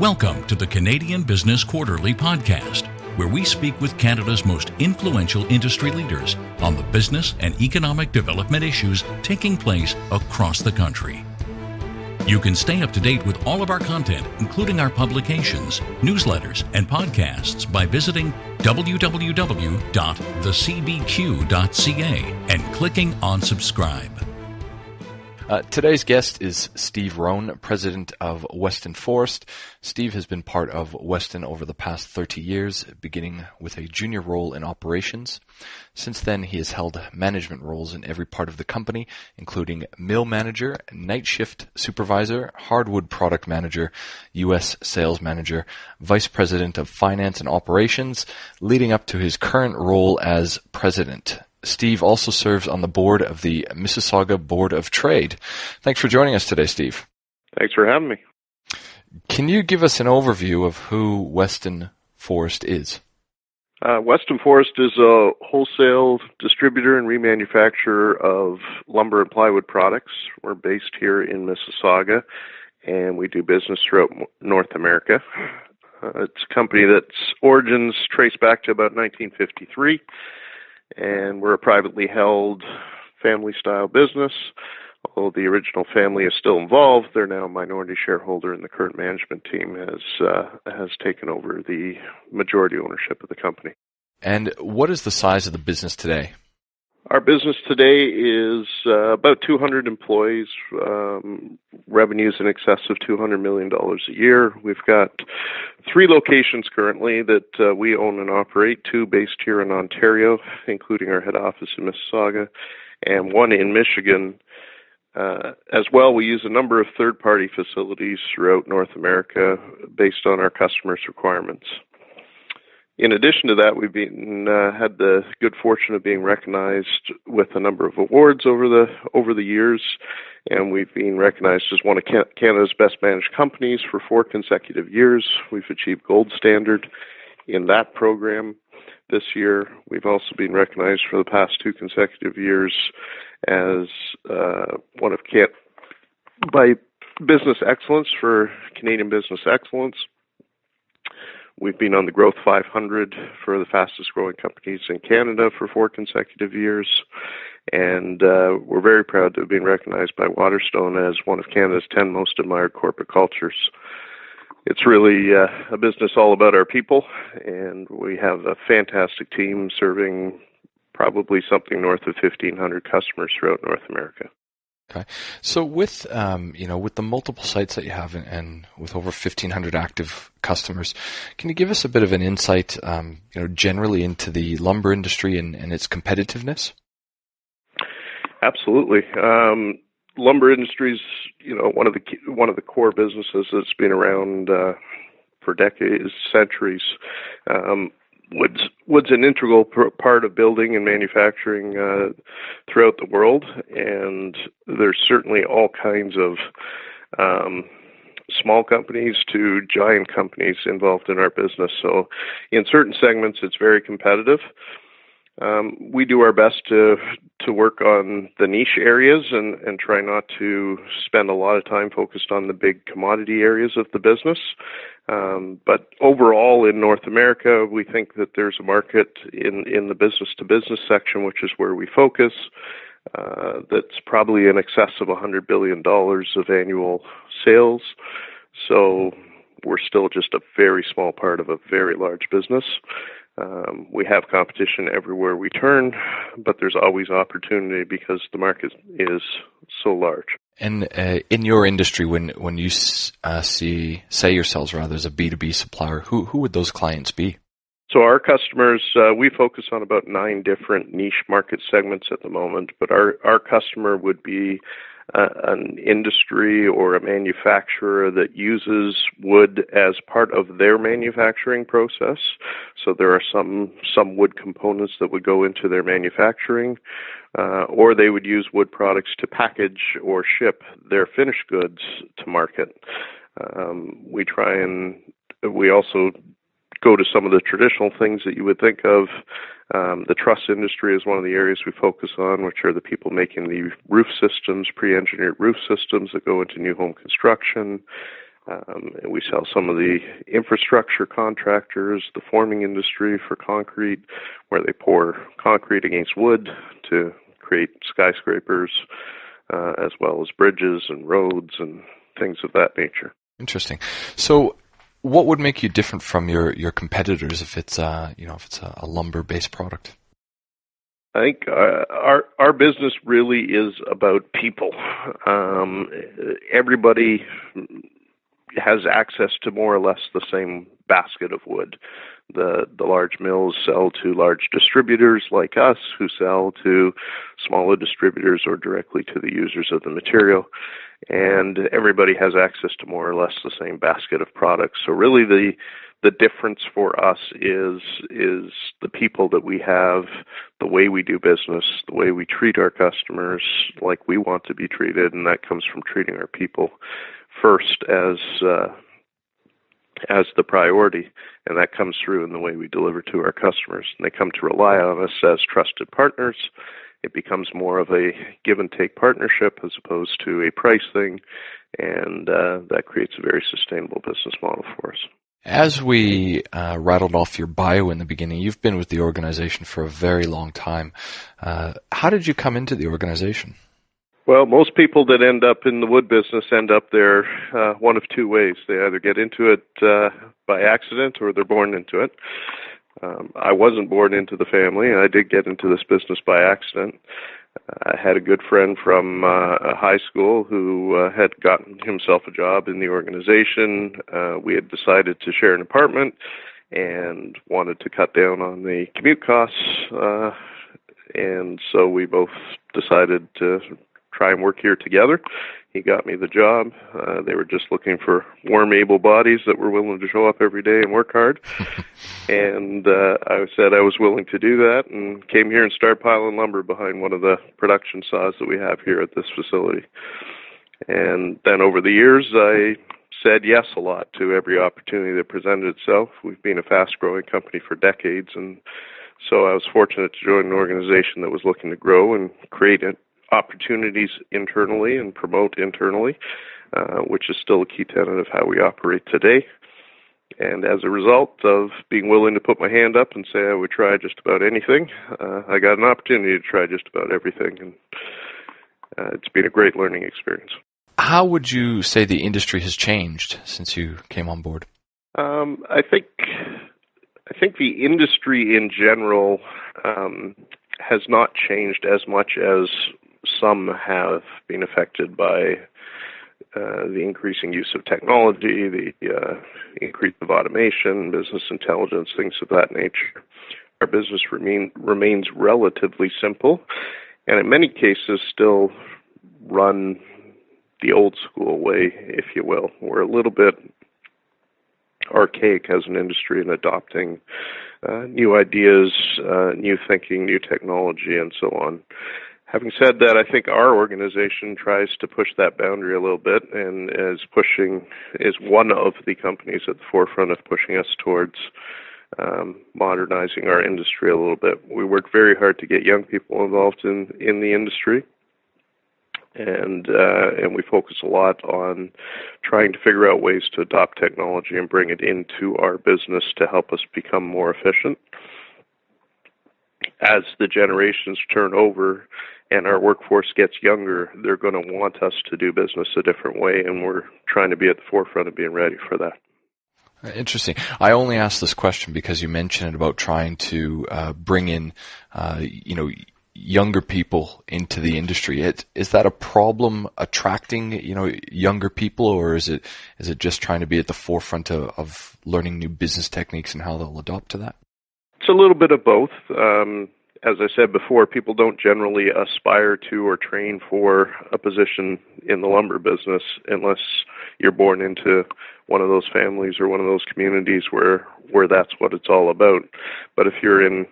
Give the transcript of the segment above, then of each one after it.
Welcome to the Canadian Business Quarterly podcast, where we speak with Canada's most influential industry leaders on the business and economic development issues taking place across the country. You can stay up to date with all of our content, including our publications, newsletters, and podcasts by visiting www.TheCBQ.ca and clicking on subscribe. Today's guest is Steve Rhone, President of Weston Forest. Steve has been part of Weston over the past 30 years, beginning with a junior role in operations. Since then, he has held management roles in every part of the company, including mill manager, night shift supervisor, hardwood product manager, U.S. sales manager, vice president of finance and operations, leading up to his current role as president. Steve also serves on the board of the Mississauga Board of Trade. Thanks for joining us today, Steve. Thanks for having me. Can you give us an overview of who Weston Forest is? Weston Forest is a wholesale distributor and remanufacturer of lumber and plywood products. We're based here in Mississauga, and we do business throughout North America. It's a company that's origins trace back to about 1953. And we're a privately held family-style business. Although the original family is still involved, they're now a minority shareholder, and the current management team has taken over the majority ownership of the company. And what is the size of the business today? Our business today is about 200 employees, revenues in excess of $200 million a year. We've got 3 locations currently that we own and operate, 2 based here in Ontario, including our head office in Mississauga, and 1 in Michigan. As well, we use a number of third-party facilities throughout North America based on our customers' requirements. In addition to that, we've had the good fortune of being recognized with a number of awards over the years, and we've been recognized as one of Canada's best managed companies for 4 consecutive years. We've achieved gold standard in that program this year. We've also been recognized for the past 2 consecutive years as one of by Business Excellence for Canadian Business Excellence. We've been on the Growth 500 for the fastest growing companies in Canada for 4 consecutive years. And we're very proud to have been recognized by Waterstone as one of Canada's 10 most admired corporate cultures. It's really a business all about our people, and we have a fantastic team serving probably something north of 1,500 customers throughout North America. Okay, so with with the multiple sites that you have and with over 1,500 active customers, can you give us a bit of an insight, generally into the lumber industry and its competitiveness? Absolutely. Lumber industry is, one of the core businesses that's been around for decades, centuries. Wood's an integral part of building and manufacturing throughout the world, and there's certainly all kinds of small companies to giant companies involved in our business. So in certain segments, it's very competitive. We do our best to work on the niche areas and try not to spend a lot of time focused on the big commodity areas of the business. But overall, in North America, we think that there's a market in the business-to-business section, which is where we focus, that's probably in excess of $100 billion of annual sales. So we're still just a very small part of a very large business. We have competition everywhere we turn, but there's always opportunity because the market is so large. And in your industry, when you say yourselves rather as a B2B supplier, who would those clients be? So our customers, we focus on about 9 different niche market segments at the moment, but our customer would be an industry or a manufacturer that uses wood as part of their manufacturing process. So there are some wood components that would go into their manufacturing, or they would use wood products to package or ship their finished goods to market. We also go to some of the traditional things that you would think of. The truss industry is one of the areas we focus on, which are the people making the roof systems, pre-engineered roof systems that go into new home construction. And we sell some of the infrastructure contractors, the forming industry for concrete, where they pour concrete against wood to create skyscrapers, as well as bridges and roads and things of that nature. Interesting. So, what would make you different from your competitors if it's a lumber-based product? I think our business really is about people. Everybody has access to more or less the same basket of wood. The large mills sell to large distributors like us, who sell to smaller distributors or directly to the users of the material. And everybody has access to more or less the same basket of products. So really the difference for us is the people that we have, the way we do business, the way we treat our customers like we want to be treated, and that comes from treating our people first as the priority, and that comes through in the way we deliver to our customers. And they come to rely on us as trusted partners. It becomes more of a give and take partnership as opposed to a price thing, and that creates a very sustainable business model for us. As we rattled off your bio in the beginning, you've been with the organization for a very long time. How did you come into the organization? Well, most people that end up in the wood business end up there one of two ways. They either get into it by accident or they're born into it. I wasn't born into the family, and I did get into this business by accident. I had a good friend from high school who had gotten himself a job in the organization. We had decided to share an apartment and wanted to cut down on the commute costs, and so we both decided to try and work here together. He got me the job. They were just looking for warm, able bodies that were willing to show up every day and work hard. And I said I was willing to do that and came here and started piling lumber behind one of the production saws that we have here at this facility. And then over the years, I said yes a lot to every opportunity that presented itself. We've been a fast-growing company for decades, and so I was fortunate to join an organization that was looking to grow and create opportunities internally and promote internally, which is still a key tenet of how we operate today. And as a result of being willing to put my hand up and say I would try just about anything, I got an opportunity to try just about everything, and it's been a great learning experience. How would you say the industry has changed since you came on board? I think the industry in general has not changed as much as some have been affected by the increasing use of technology, the increase of automation, business intelligence, things of that nature. Our business remains relatively simple, and in many cases still run the old school way, if you will. We're a little bit archaic as an industry in adopting new ideas, new thinking, new technology, and so on. Having said that, I think our organization tries to push that boundary a little bit and is one of the companies at the forefront of pushing us towards modernizing our industry a little bit. We work very hard to get young people involved in the industry, and we focus a lot on trying to figure out ways to adopt technology and bring it into our business to help us become more efficient. As the generations turn over and our workforce gets younger, they're going to want us to do business a different way, and we're trying to be at the forefront of being ready for that. Interesting. I only asked this question because you mentioned about trying to bring in, younger people into the industry. Is that a problem attracting, younger people, or is it just trying to be at the forefront of learning new business techniques and how they'll adopt to that? It's a little bit of both. As I said before, people don't generally aspire to or train for a position in the lumber business unless you're born into one of those families or one of those communities where that's what it's all about. But if you're in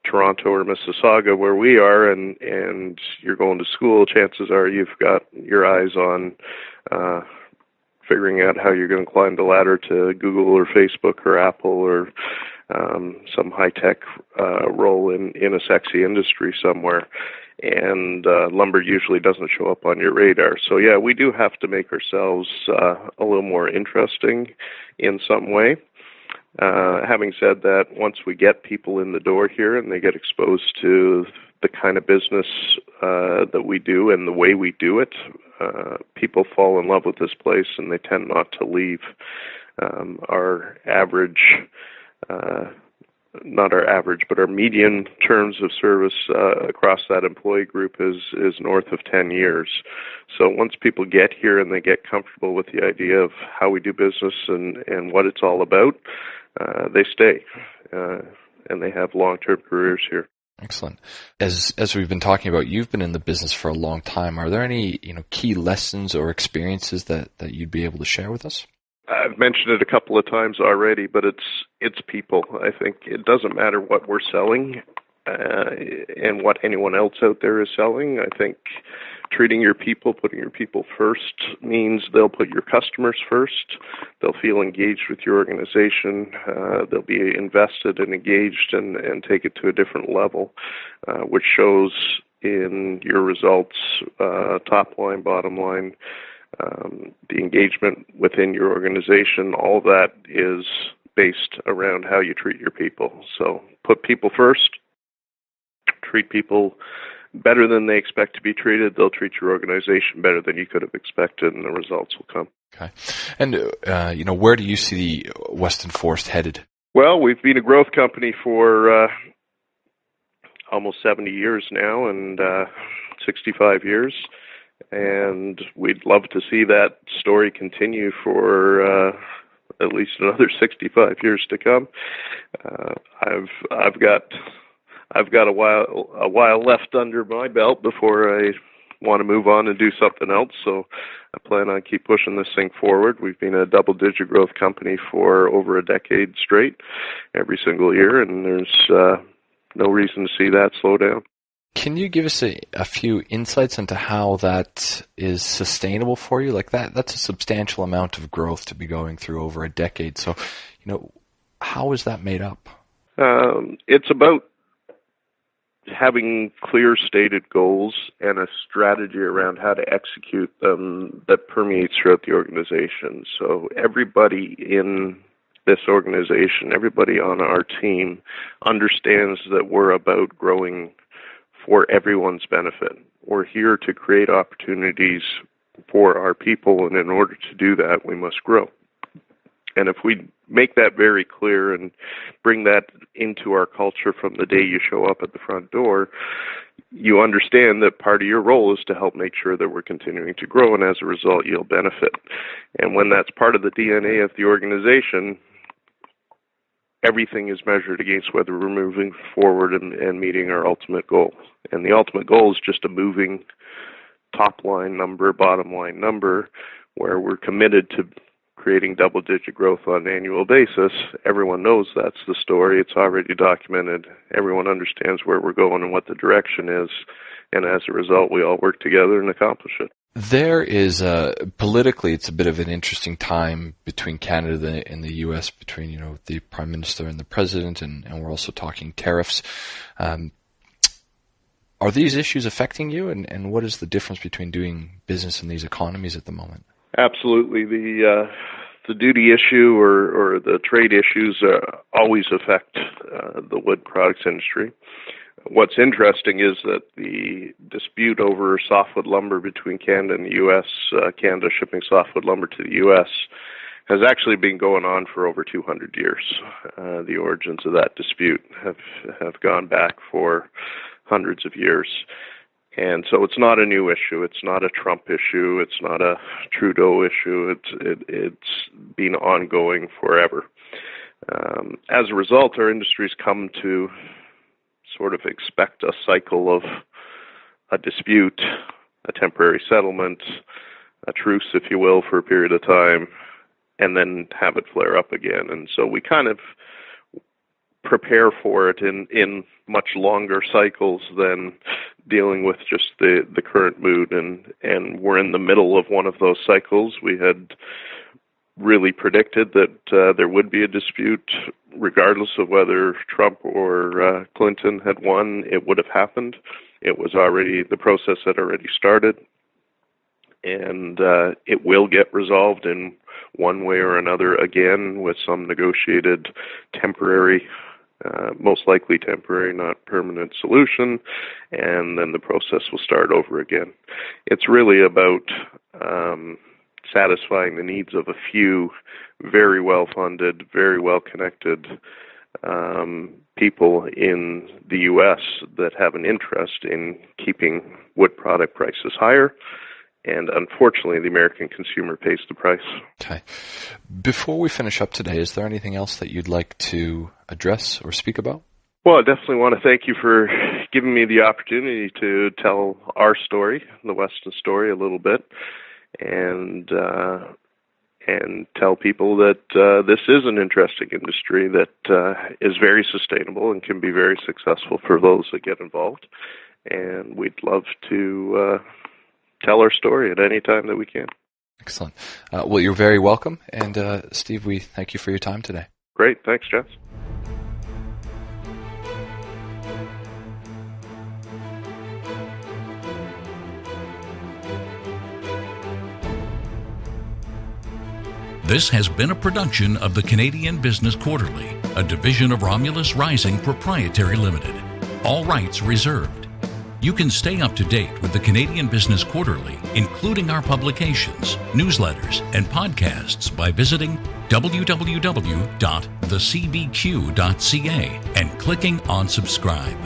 Toronto or Mississauga, where we are, and you're going to school, chances are you've got your eyes on figuring out how you're going to climb the ladder to Google or Facebook or Apple or some high-tech role in a sexy industry somewhere. and lumber usually doesn't show up on your radar. So yeah, we do have to make ourselves a little more interesting in some way. Having said that, once we get people in the door here and they get exposed to the kind of business that we do and the way we do it, people fall in love with this place and they tend not to leave. Our average, not our average, but our median terms of service across that employee group is north of 10 years. So once people get here and they get comfortable with the idea of how we do business and what it's all about, they stay and they have long-term careers here. Excellent. As we've been talking about, you've been in the business for a long time. Are there any key lessons or experiences that you'd be able to share with us? I've mentioned it a couple of times already, but it's people. I think it doesn't matter what we're selling and what anyone else out there is selling. I think treating your people, putting your people first means they'll put your customers first. They'll feel engaged with your organization. They'll be invested and engaged and take it to a different level, which shows in your results, top line, bottom line, the engagement within your organization. All that is based around how you treat your people. So put people first, treat people better than they expect to be treated. They'll treat your organization better than you could have expected, and the results will come. Okay. And, where do you see Weston Forest headed? Well, we've been a growth company for almost 70 years now and 65 years. And we'd love to see that story continue for at least another 65 years to come. I've got a while left under my belt before I want to move on and do something else. So I plan on keep pushing this thing forward. We've been a double-digit growth company for over a decade straight, every single year, and there's no reason to see that slow down. Can you give us a few insights into how that is sustainable for you? Like that's a substantial amount of growth to be going through over a decade. So, how is that made up? It's about having clear stated goals and a strategy around how to execute them that permeates throughout the organization. So everybody in this organization, everybody on our team understands that we're about growing for everyone's benefit. We're here to create opportunities for our people, and in order to do that, we must grow. And if we make that very clear and bring that into our culture from the day you show up at the front door, you understand that part of your role is to help make sure that we're continuing to grow, and as a result, you'll benefit. And when that's part of the DNA of the organization, everything is measured against whether we're moving forward and meeting our ultimate goal. And the ultimate goal is just a moving top line number, bottom line number, where we're committed to creating double-digit growth on an annual basis. Everyone knows that's the story. It's already documented. Everyone understands where we're going and what the direction is. And as a result, we all work together and accomplish it. There is, politically, it's a bit of an interesting time between Canada and the U.S., between, the Prime Minister and the President, and we're also talking tariffs. Are these issues affecting you, and what is the difference between doing business in these economies at the moment? Absolutely. The duty issue or the trade issues always affect the wood products industry. What's interesting is that the dispute over softwood lumber between Canada and the U.S., Canada shipping softwood lumber to the U.S., has actually been going on for over 200 years. The origins of that dispute have gone back for hundreds of years. And so it's not a new issue. It's not a Trump issue. It's not a Trudeau issue. It's been ongoing forever. As a result, our industry's come to sort of expect a cycle of a dispute, a temporary settlement, a truce, if you will, for a period of time, and then have it flare up again. And so we kind of prepare for it in much longer cycles than dealing with just the current mood. And we're in the middle of one of those cycles. We had really predicted that there would be a dispute regardless of whether Trump or Clinton had won. It would have happened. The process had already started, and it will get resolved in one way or another again with some negotiated temporary, most likely temporary, not permanent solution, and then the process will start over again. It's really about satisfying the needs of a few very well-funded, very well-connected people in the U.S. that have an interest in keeping wood product prices higher. And unfortunately, the American consumer pays the price. Okay. Before we finish up today, is there anything else that you'd like to address or speak about? Well, I definitely want to thank you for giving me the opportunity to tell our story, the Weston story, a little bit, and tell people that this is an interesting industry that is very sustainable and can be very successful for those that get involved. And we'd love to tell our story at any time that we can. Excellent. Well, you're very welcome. And Steve, we thank you for your time today. Great. Thanks, Jess. This has been a production of the Canadian Business Quarterly, a division of Romulus Rising Proprietary Limited. All rights reserved. You can stay up to date with the Canadian Business Quarterly, including our publications, newsletters, and podcasts by visiting www.TheCBQ.ca and clicking on subscribe.